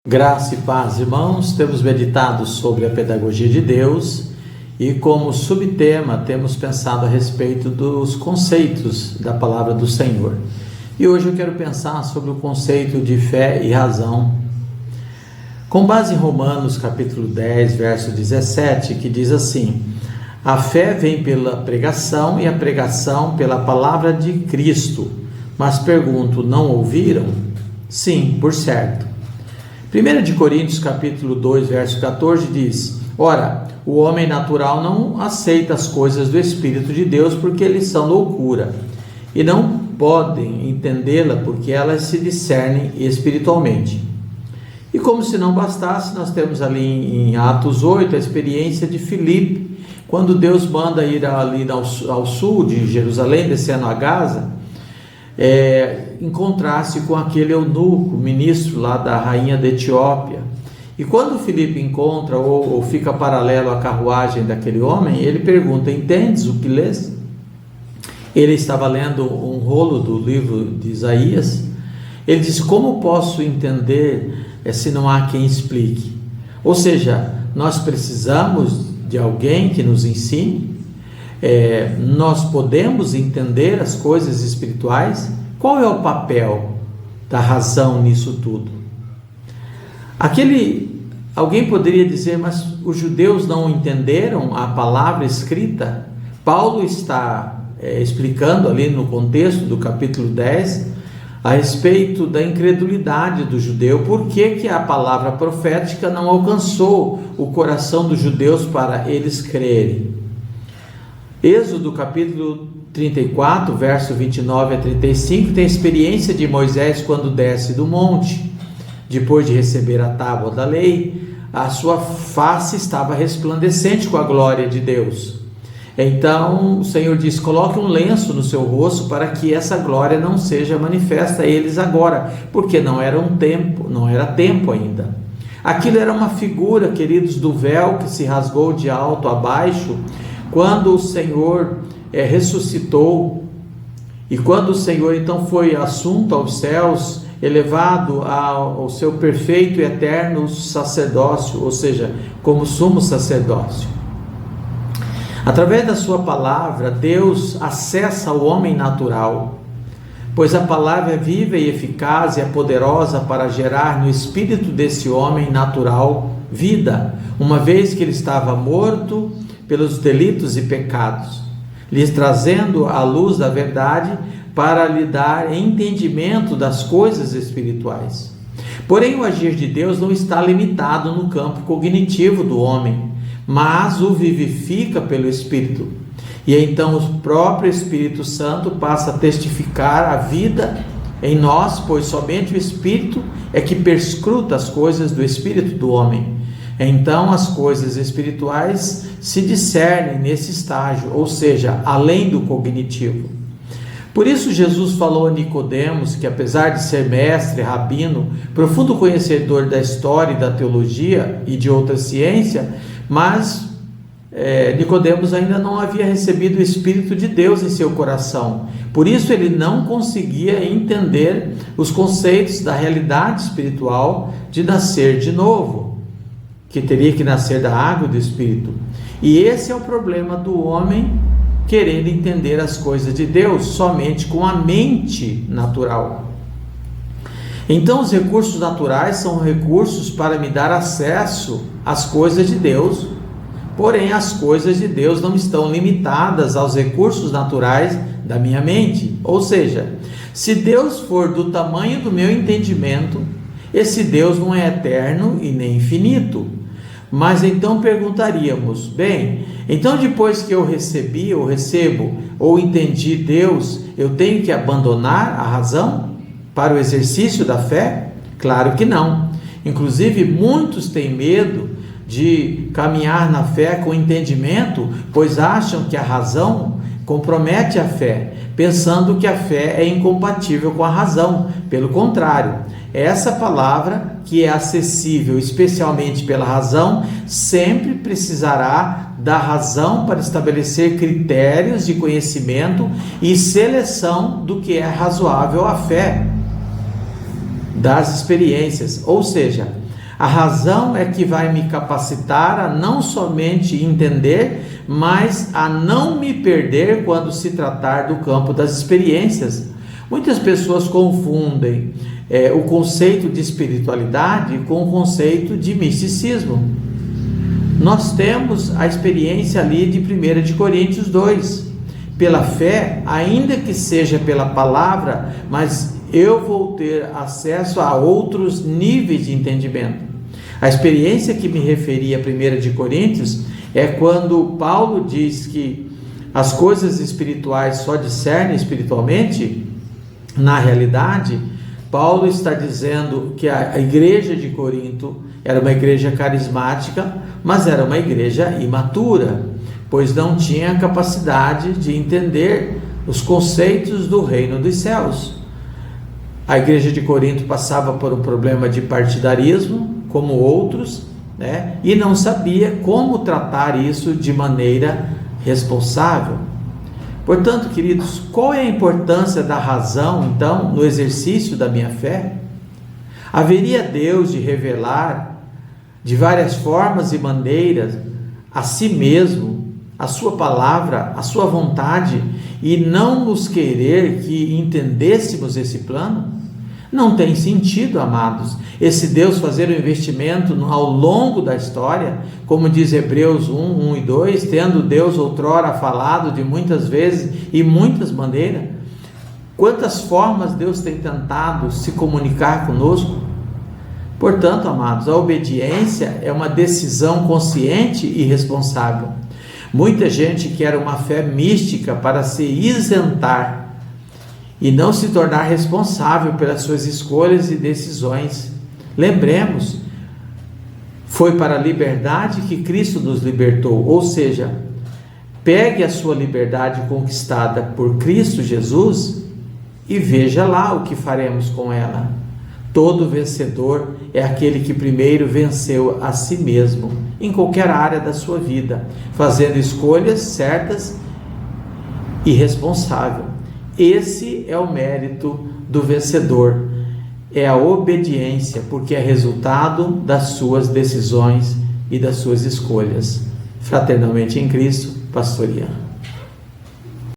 Graça e paz, irmãos. Temos meditado sobre a pedagogia de Deus e como subtema temos pensado a respeito dos conceitos da palavra do Senhor. E hoje eu quero pensar sobre o conceito de fé e razão, com base em Romanos capítulo 10, verso 17, que diz assim: a fé vem pela pregação e a pregação pela palavra de Cristo. Mas pergunto, não ouviram? Sim, por certo. 1 Coríntios capítulo 2, verso 14 diz: ora, o homem natural não aceita as coisas do Espírito de Deus porque eles são loucura, e não podem entendê-la porque elas se discernem espiritualmente. E como se não bastasse, nós temos ali em Atos 8 a experiência de Filipe, quando Deus manda ir ali ao sul de Jerusalém, descendo a Gaza, encontrar-se com aquele eunuco, ministro lá da rainha da Etiópia. E quando Filipe encontra ou fica paralelo à carruagem daquele homem, ele pergunta: entendes o que lês? Ele estava lendo um rolo do livro de Isaías. Ele disse: como posso entender se não há quem explique? Ou seja, nós precisamos de alguém que nos ensine. Nós podemos entender as coisas espirituais. Qual é o papel da razão nisso tudo? Alguém poderia dizer: mas os judeus não entenderam a palavra escrita? Paulo está explicando ali no contexto do capítulo 10 a respeito da incredulidade do judeu. Por que a palavra profética não alcançou o coração dos judeus para eles crerem? Êxodo capítulo 34, verso 29 a 35, tem a experiência de Moisés quando desce do monte. Depois de receber a tábua da lei, a sua face estava resplandecente com a glória de Deus. Então o Senhor diz: coloque um lenço no seu rosto para que essa glória não seja manifesta a eles agora, porque não era tempo ainda. Aquilo era uma figura, queridos, do véu que se rasgou de alto a baixo quando o Senhor ressuscitou, e quando o Senhor então foi assunto aos céus, elevado ao seu perfeito e eterno sacerdócio, ou seja, como sumo sacerdócio. Através da sua palavra, Deus acessa o homem natural, pois a palavra é viva e eficaz e é poderosa para gerar no espírito desse homem natural vida, uma vez que ele estava morto pelos delitos e pecados, lhes trazendo a luz da verdade para lhe dar entendimento das coisas espirituais. Porém, o agir de Deus não está limitado no campo cognitivo do homem, mas o vivifica pelo Espírito. E então o próprio Espírito Santo passa a testificar a vida em nós, pois somente o Espírito é que perscruta as coisas do Espírito do homem. Então as coisas espirituais se discernem nesse estágio, ou seja, além do cognitivo. Por isso Jesus falou a Nicodemos que, apesar de ser mestre, rabino, profundo conhecedor da história e da teologia e de outra ciência, mas Nicodemos ainda não havia recebido o Espírito de Deus em seu coração. Por isso ele não conseguia entender os conceitos da realidade espiritual de nascer de novo, que teria que nascer da água e do Espírito. E esse é o problema do homem querendo entender as coisas de Deus somente com a mente natural. Então os recursos naturais são recursos para me dar acesso às coisas de Deus, porém as coisas de Deus não estão limitadas aos recursos naturais da minha mente. Ou seja, se Deus for do tamanho do meu entendimento, esse Deus não é eterno e nem infinito. Mas então perguntaríamos: bem, então depois que eu recebo ou entendi Deus, eu tenho que abandonar a razão para o exercício da fé? Claro que não. Inclusive muitos têm medo de caminhar na fé com entendimento, pois acham que a razão compromete a fé, pensando que a fé é incompatível com a razão. Pelo contrário, essa palavra, que é acessível especialmente pela razão, sempre precisará da razão para estabelecer critérios de conhecimento e seleção do que é razoável à fé, das experiências. Ou seja, A razão é que vai me capacitar a não somente entender, mas a não me perder quando se tratar do campo das experiências. Muitas pessoas confundem o conceito de espiritualidade com o conceito de misticismo. Nós temos a experiência ali de 1 de Coríntios 2. Pela fé, ainda que seja pela palavra, mas eu vou ter acesso a outros níveis de entendimento. A experiência que me referi a 1 de Coríntios é quando Paulo diz que as coisas espirituais só discernem espiritualmente. Na realidade, Paulo está dizendo que a igreja de Corinto era uma igreja carismática, mas era uma igreja imatura, pois não tinha capacidade de entender os conceitos do reino dos céus. A igreja de Corinto passava por um problema de partidarismo, como outros, e não sabia como tratar isso de maneira responsável. Portanto, queridos, qual é a importância da razão, então, no exercício da minha fé? Haveria Deus de revelar de várias formas e maneiras a si mesmo, a sua palavra, a sua vontade, e não nos querer que entendêssemos esse plano? Não tem sentido, amados, esse Deus fazer um investimento ao longo da história, como diz Hebreus 1 e 2, tendo Deus outrora falado de muitas vezes e muitas maneiras. Quantas formas Deus tem tentado se comunicar conosco? Portanto, amados, a obediência é uma decisão consciente e responsável. Muita gente quer uma fé mística para se isentar e não se tornar responsável pelas suas escolhas e decisões. Lembremos, foi para a liberdade que Cristo nos libertou, ou seja, pegue a sua liberdade conquistada por Cristo Jesus e veja lá o que faremos com ela. Todo vencedor é aquele que primeiro venceu a si mesmo, em qualquer área da sua vida, fazendo escolhas certas e responsável. Esse é o mérito do vencedor, é a obediência, porque é resultado das suas decisões e das suas escolhas. Fraternalmente em Cristo, Pastor Ian.